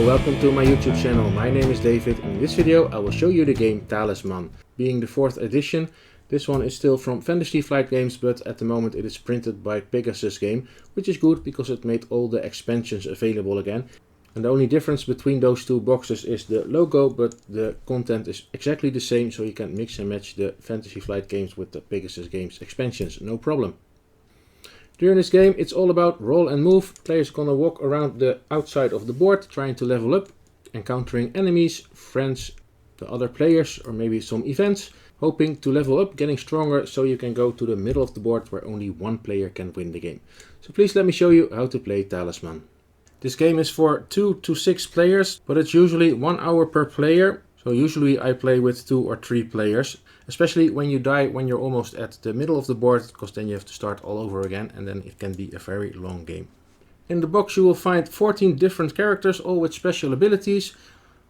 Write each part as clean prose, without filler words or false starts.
Hello, welcome to my YouTube channel. My name is David and in this video I will show you the game Talisman. Being the 4th edition, this one is still from Fantasy Flight Games, but at the moment it is printed by Pegasus Game, which is good because it made all the expansions available again. And the only difference between those two boxes is the logo, but the content is exactly the same, so you can mix and match the Fantasy Flight Games with the Pegasus Games expansions, no problem. During this game it's all about roll and move. Players gonna walk around the outside of the board trying to level up, encountering enemies, friends, the other players or maybe some events, hoping to level up, getting stronger so you can go to the middle of the board where only one player can win the game. So please let me show you how to play Talisman. This game is for 2 to 6 players, but it's usually 1 hour per player. So usually I play with 2 or 3 players, especially when you die when you're almost at the middle of the board, because then you have to start all over again and then it can be a very long game. In the box you will find 14 different characters, all with special abilities.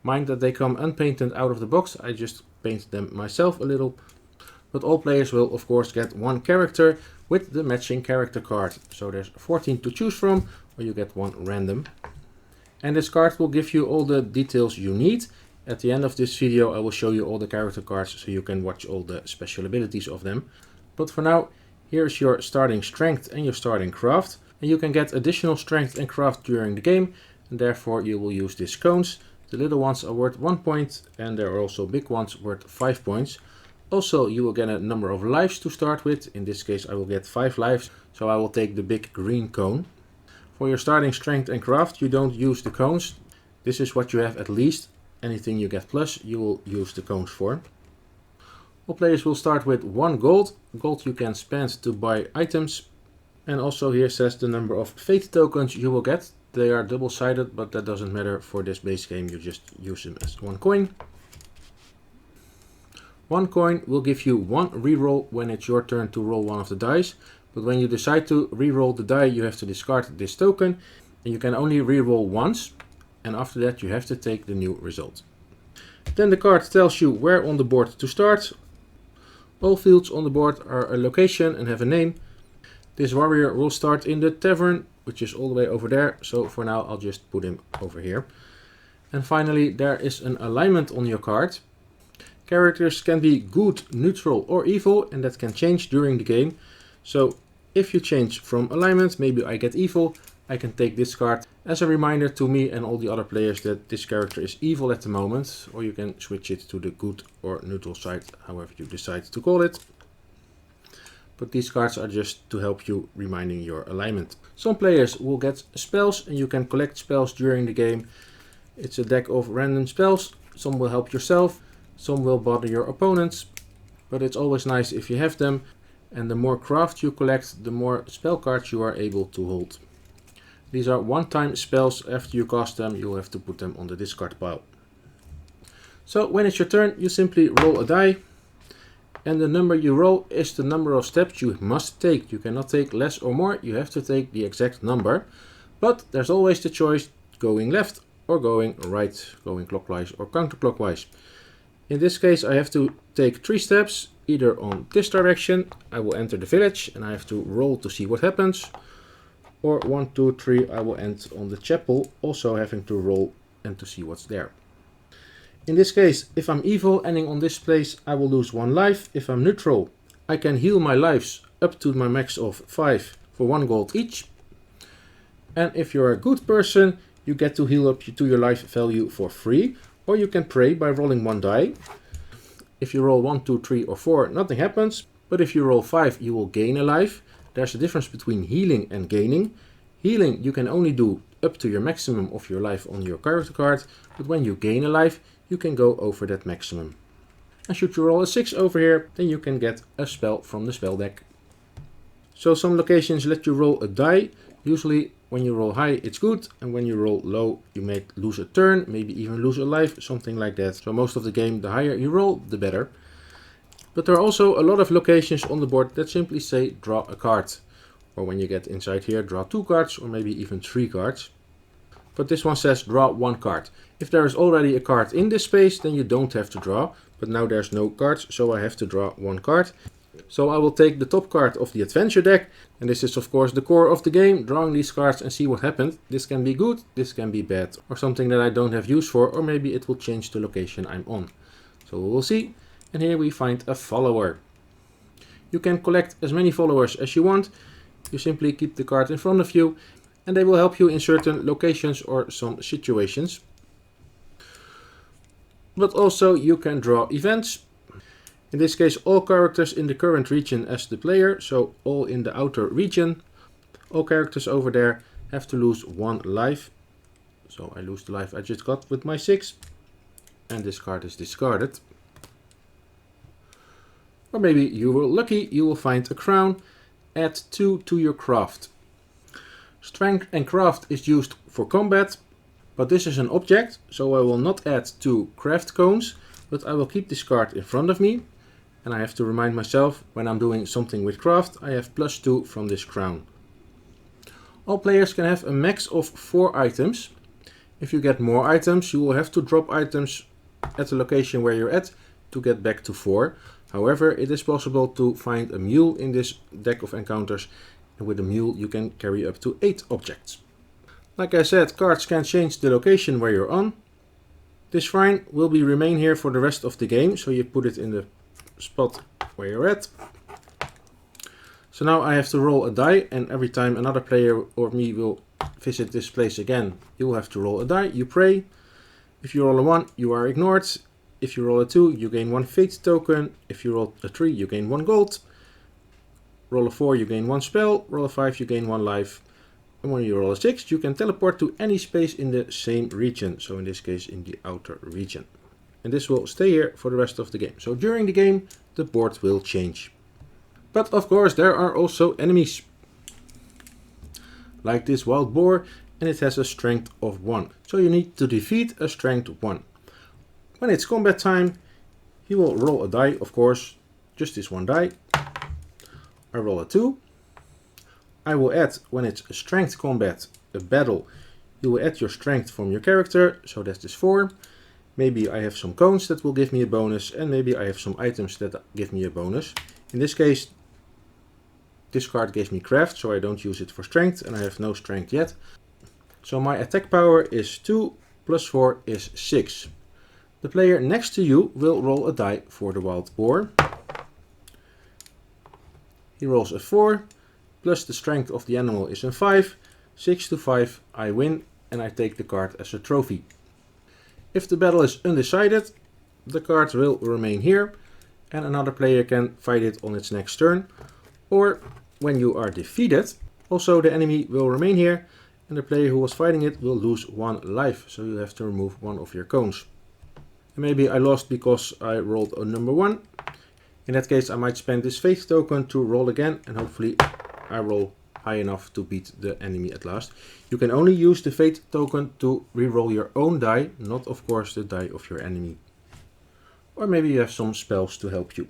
Mind that they come unpainted out of the box, I just painted them myself a little. But all players will of course get 1 character with the matching character card. So there's 14 to choose from, or you get 1 random. And this card will give you all the details you need. At the end of this video I will show you all the character cards so you can watch all the special abilities of them. But for now, here's your starting strength and your starting craft. And you can get additional strength and craft during the game, and therefore you will use these cones. The little ones are worth 1 point and there are also big ones worth 5 points. Also you will get a number of lives to start with. In this case I will get 5 lives, so I will take the big green cone. For your starting strength and craft you don't use the cones. This is what you have at least. Anything you get plus you will use the cones for. All players will start with 1 gold. Gold you can spend to buy items. And also here says the number of fate tokens you will get. They are double-sided, but that doesn't matter for this base game, you just use them as 1 coin. 1 coin will give you 1 reroll when it's your turn to roll one of the dice. But when you decide to reroll the die you have to discard this token. And you can only reroll once. And after that you have to take the new result. Then the card tells you where on the board to start. All fields on the board are a location and have a name. This warrior will start in the tavern, which is all the way over there. So for now I'll just put him over here. And finally there is an alignment on your card. Characters can be good, neutral or evil, and that can change during the game. So if you change from alignment, maybe I get evil, I can take this card as a reminder to me and all the other players that this character is evil at the moment, or you can switch it to the good or neutral side, however you decide to call it. But these cards are just to help you reminding your alignment. Some players will get spells and you can collect spells during the game. It's a deck of random spells. Some will help yourself, some will bother your opponents, but it's always nice if you have them. And the more craft you collect, the more spell cards you are able to hold. These are one-time spells. After you cast them, you'll have to put them on the discard pile. So when it's your turn, you simply roll a die. And the number you roll is the number of steps you must take. You cannot take less or more, you have to take the exact number. But there's always the choice going left or going right, going clockwise or counterclockwise. In this case I have to take 3 steps, either on this direction, I will enter the village and I have to roll to see what happens. Or 1, 2, 3, I will end on the chapel, also having to roll and to see what's there. In this case, if I'm evil, ending on this place, I will lose 1 life. If I'm neutral, I can heal my lives up to my max of 5 for 1 gold each. And if you're a good person, you get to heal up to your life value for free. Or you can pray by rolling 1 die. If you roll 1, 2, 3 or 4, nothing happens. But if you roll 5, you will gain a life. There's a difference between healing and gaining. Healing you can only do up to your maximum of your life on your character card, but when you gain a life, you can go over that maximum. And should you roll a 6 over here, then you can get a spell from the spell deck. So some locations let you roll a die. Usually when you roll high it's good, and when you roll low you may lose a turn, maybe even lose a life, something like that. So most of the game the higher you roll, the better. But there are also a lot of locations on the board that simply say draw a card. Or when you get inside here, draw 2 cards or maybe even 3 cards. But this one says draw 1 card. If there is already a card in this space, then you don't have to draw. But now there's no cards, so I have to draw 1 card. So I will take the top card of the adventure deck, and this is of course the core of the game, drawing these cards and see what happens. This can be good, this can be bad, or something that I don't have use for, or maybe it will change the location I'm on. So we will see. And here we find a follower. You can collect as many followers as you want. You simply keep the card in front of you, and they will help you in certain locations or some situations. But also you can draw events. In this case, all characters in the current region as the player, so all in the outer region. All characters over there have to lose 1 life. So I lose the life I just got with my 6. And this card is discarded. Or maybe you were lucky, you will find a crown. Add 2 to your craft. Strength and craft is used for combat, but this is an object, so I will not add 2 craft cones, but I will keep this card in front of me. And I have to remind myself, when I'm doing something with craft, I have +2 from this crown. All players can have a max of 4 items. If you get more items, you will have to drop items at the location where you're at to get back to 4. However, it is possible to find a mule in this deck of encounters, and with a mule you can carry up to 8 objects. Like I said, cards can change the location where you're on. This shrine will remain here for the rest of the game, so you put it in the spot where you're at. So now I have to roll a die, and every time another player or me will visit this place again, you will have to roll a die. You pray. If you roll a 1, you are ignored. If you roll a 2, you gain 1 fate token. If you roll a 3, you gain 1 gold. Roll a 4, you gain 1 spell. Roll a 5, you gain 1 life. And when you roll a 6, you can teleport to any space in the same region. So in this case, in the outer region. And this will stay here for the rest of the game. So during the game, the board will change. But of course, there are also enemies. Like this wild boar, and it has a strength of 1. So you need to defeat a strength 1. When it's combat time, he will roll a die, of course, just this 1 die. I roll a 2. I will add, when it's a strength combat, a battle, you will add your strength from your character, so that's this 4. Maybe I have some cones that will give me a bonus, and maybe I have some items that give me a bonus. In this case, this card gave me craft, so I don't use it for strength, and I have no strength yet. So my attack power is 2, plus 4 is 6. The player next to you will roll a die for the wild boar. He rolls a 4, plus the strength of the animal is a 5. 6 to 5, I win, and I take the card as a trophy. If the battle is undecided, the card will remain here, and another player can fight it on its next turn. Or when you are defeated, also the enemy will remain here, and the player who was fighting it will lose 1 life, so you have to remove 1 of your cones. And maybe I lost because I rolled a number 1. In that case, I might spend this fate token to roll again, and hopefully I roll high enough to beat the enemy at last. You can only use the fate token to reroll your own die, not of course the die of your enemy. Or maybe you have some spells to help you.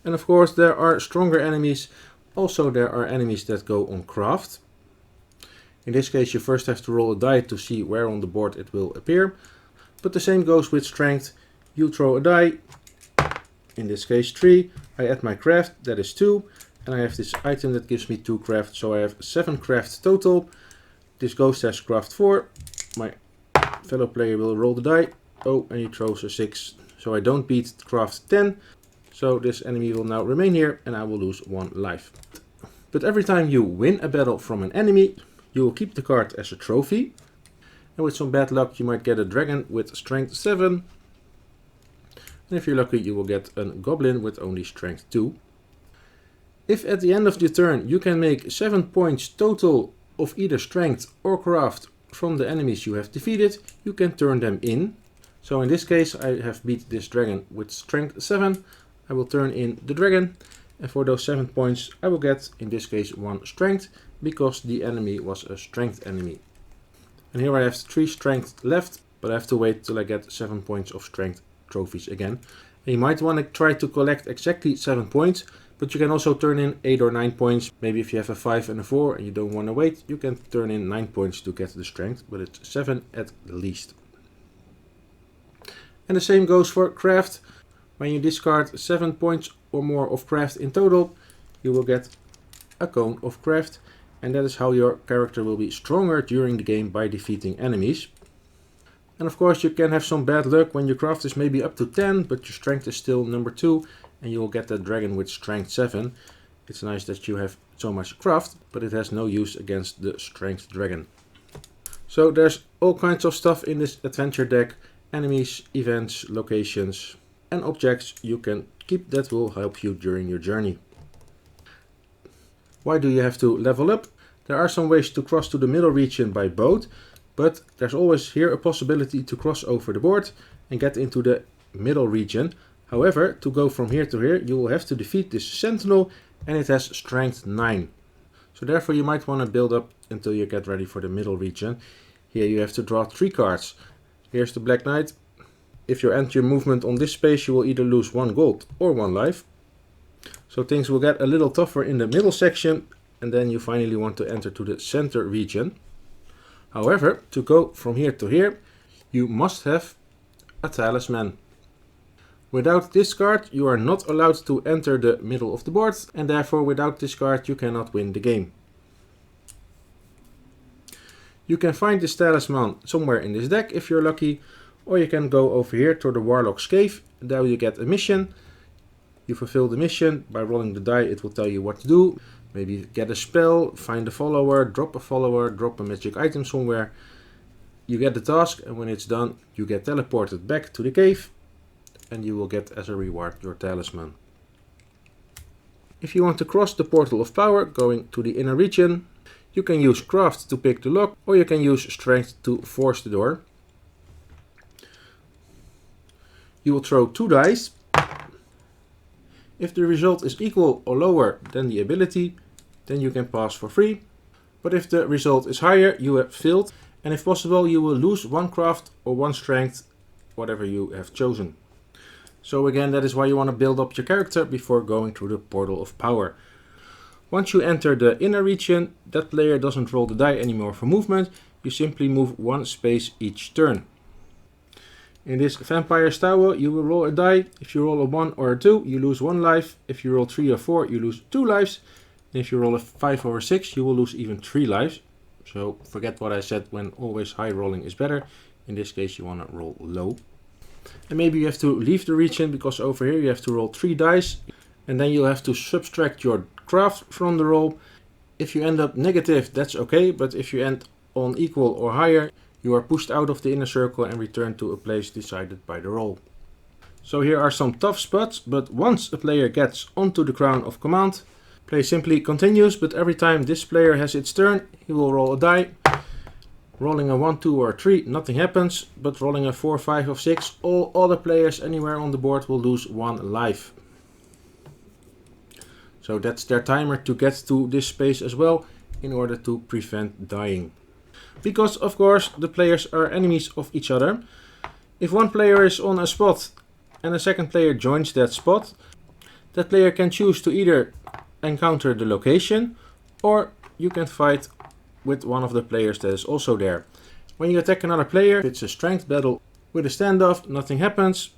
And of course there are stronger enemies. Also there are enemies that go on craft. In this case you first have to roll a die to see where on the board it will appear. But the same goes with strength. You throw a die, in this case 3. I add my craft, that is 2. And I have this item that gives me 2 craft, so I have 7 craft total. This ghost has craft 4. My fellow player will roll the die. Oh, and he throws a 6. So I don't beat craft 10. So this enemy will now remain here, and I will lose 1 life. But every time you win a battle from an enemy, you will keep the card as a trophy. And with some bad luck, you might get a dragon with strength 7. And if you're lucky, you will get a goblin with only strength 2. If at the end of the turn you can make 7 points total of either strength or craft from the enemies you have defeated, you can turn them in. So in this case I have beat this dragon with strength 7. I will turn in the dragon, and for those 7 points I will get, in this case, 1 strength, because the enemy was a strength enemy. And here I have 3 strength left, but I have to wait till I get 7 points of strength trophies again. And you might want to try to collect exactly 7 points. But you can also turn in 8 or 9 points. Maybe if you have a 5 and a 4 and you don't want to wait, you can turn in 9 points to get the strength, but it's 7 at least. And the same goes for craft. When you discard 7 points or more of craft in total, you will get a cone of craft, and that is how your character will be stronger during the game by defeating enemies. And of course you can have some bad luck when your craft is maybe up to 10, but your strength is still number 2, and you will get that dragon with strength 7. It's nice that you have so much craft, but it has no use against the strength dragon. So there's all kinds of stuff in this adventure deck, enemies, events, locations and objects you can keep that will help you during your journey. Why do you have to level up? There are some ways to cross to the middle region by boat, but there's always here a possibility to cross over the board and get into the middle region. However, to go from here to here, you will have to defeat this sentinel, and it has strength 9. So therefore you might want to build up until you get ready for the middle region. Here you have to draw 3 cards. Here's the Black Knight. If you end your movement on this space, you will either lose 1 gold or 1 life. So things will get a little tougher in the middle section, and then you finally want to enter to the center region. However, to go from here to here, you must have a talisman. Without this card, you are not allowed to enter the middle of the board, and therefore without this card you cannot win the game. You can find this talisman somewhere in this deck if you're lucky, or you can go over here to the Warlock's Cave. There you get a mission. You fulfill the mission by rolling the die. It will tell you what to do. Maybe get a spell, find a follower, drop a magic item somewhere. You get the task, and when it's done you get teleported back to the cave, and you will get as a reward your talisman. If you want to cross the portal of power going to the inner region, you can use craft to pick the lock, or you can use strength to force the door. You will throw 2 dice. If the result is equal or lower than the ability, then you can pass for free. But if the result is higher, you have failed, and if possible you will lose 1 craft or 1 strength, whatever you have chosen. So again, that is why you want to build up your character before going through the portal of power. Once you enter the inner region, that player doesn't roll the die anymore for movement, you simply move 1 space each turn. In this vampire style, you will roll a die. If you roll a 1 or a 2, you lose 1 life. If you roll 3 or 4, you lose 2 lives. And if you roll a 5 or a 6, you will lose even 3 lives. So forget what I said when always high rolling is better. In this case you want to roll low. And maybe you have to leave the region, because over here you have to roll 3 dice. And then you'll have to subtract your craft from the roll. If you end up negative, that's okay. But if you end on equal or higher, you are pushed out of the inner circle and returned to a place decided by the roll. So here are some tough spots, but once a player gets onto the crown of command, play simply continues, but every time this player has its turn, he will roll a die. Rolling a 1, 2 or 3, nothing happens, but rolling a 4, 5 or 6, all other players anywhere on the board will lose 1 life. So that's their timer to get to this space as well, in order to prevent dying. Because of course the players are enemies of each other. If one player is on a spot and a second player joins that spot, that player can choose to either encounter the location, or you can fight with one of the players that is also there. When you attack another player, it's a strength battle with a standoff, nothing happens.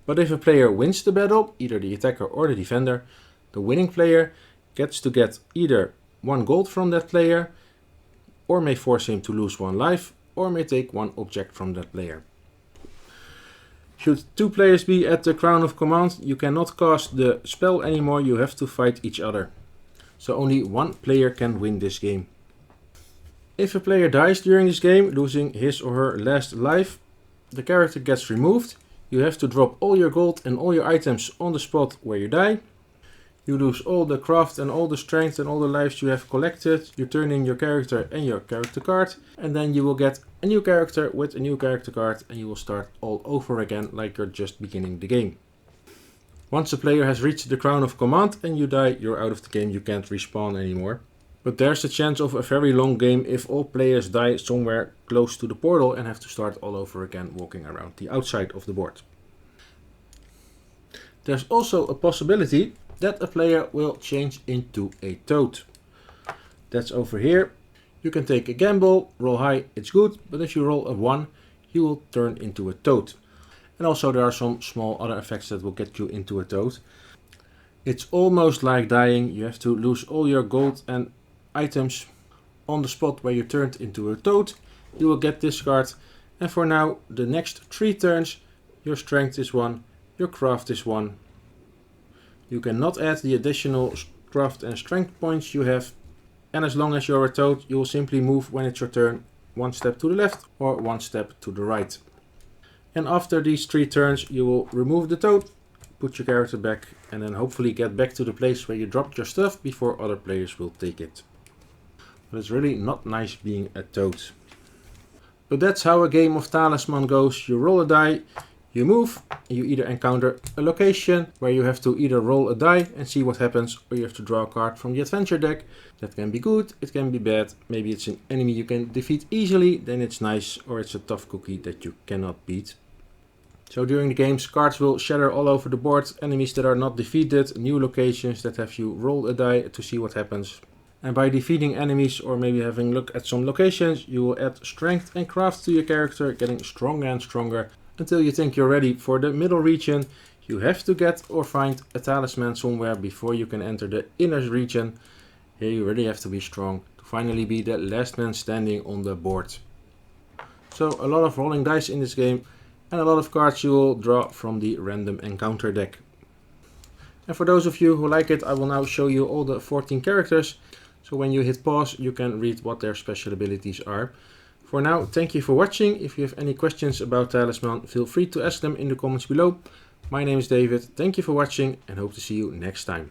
But if a player wins the battle, either the attacker or the defender, the winning player gets to get either 1 gold from that player, or may force him to lose 1 life, or may take 1 object from that player. Should 2 players be at the crown of command, you cannot cast the spell anymore, you have to fight each other. So only 1 player can win this game. If a player dies during this game, losing his or her last life, the character gets removed. You have to drop all your gold and all your items on the spot where you die. You lose all the craft and all the strength and all the lives you have collected. You turn in your character and your character card. And then you will get a new character with a new character card. And you will start all over again like you're just beginning the game. Once a player has reached the crown of command and you die, you're out of the game. You can't respawn anymore. But there's a chance of a very long game if all players die somewhere close to the portal and have to start all over again walking around the outside of the board. There's also a possibility that a player will change into a toad. That's over here. You can take a gamble, roll high, it's good, but if you roll a 1, you will turn into a toad. And also there are some small other effects that will get you into a toad. It's almost like dying. You have to lose all your gold and items on the spot where you turned into a toad. You will get this card. And for now, the next 3 turns, your strength is 1, your craft is 1. You cannot add the additional craft and strength points you have. And as long as you're a toad, you will simply move when it's your turn 1 step to the left or 1 step to the right. And after these 3 turns, you will remove the toad, put your character back, and then hopefully get back to the place where you dropped your stuff before other players will take it. But it's really not nice being a toad. But that's how a game of Talisman goes. You roll a die, you move, you either encounter a location where you have to either roll a die and see what happens, or you have to draw a card from the adventure deck. That can be good, it can be bad. Maybe it's an enemy you can defeat easily, then it's nice, or it's a tough cookie that you cannot beat. So during the games, cards will shatter all over the board, enemies that are not defeated, new locations that have you roll a die to see what happens. And by defeating enemies or maybe having a look at some locations, you will add strength and craft to your character, getting stronger and stronger until you think you're ready for the middle region. You have to get or find a talisman somewhere before you can enter the inner region. Here you really have to be strong to finally be the last man standing on the board. So a lot of rolling dice in this game and a lot of cards you will draw from the random encounter deck. And for those of you who like it, I will now show you all the 14 characters. So when you hit pause, you can read what their special abilities are. For now, thank you for watching. If you have any questions about Talisman, feel free to ask them in the comments below. My name is David, thank you for watching and hope to see you next time.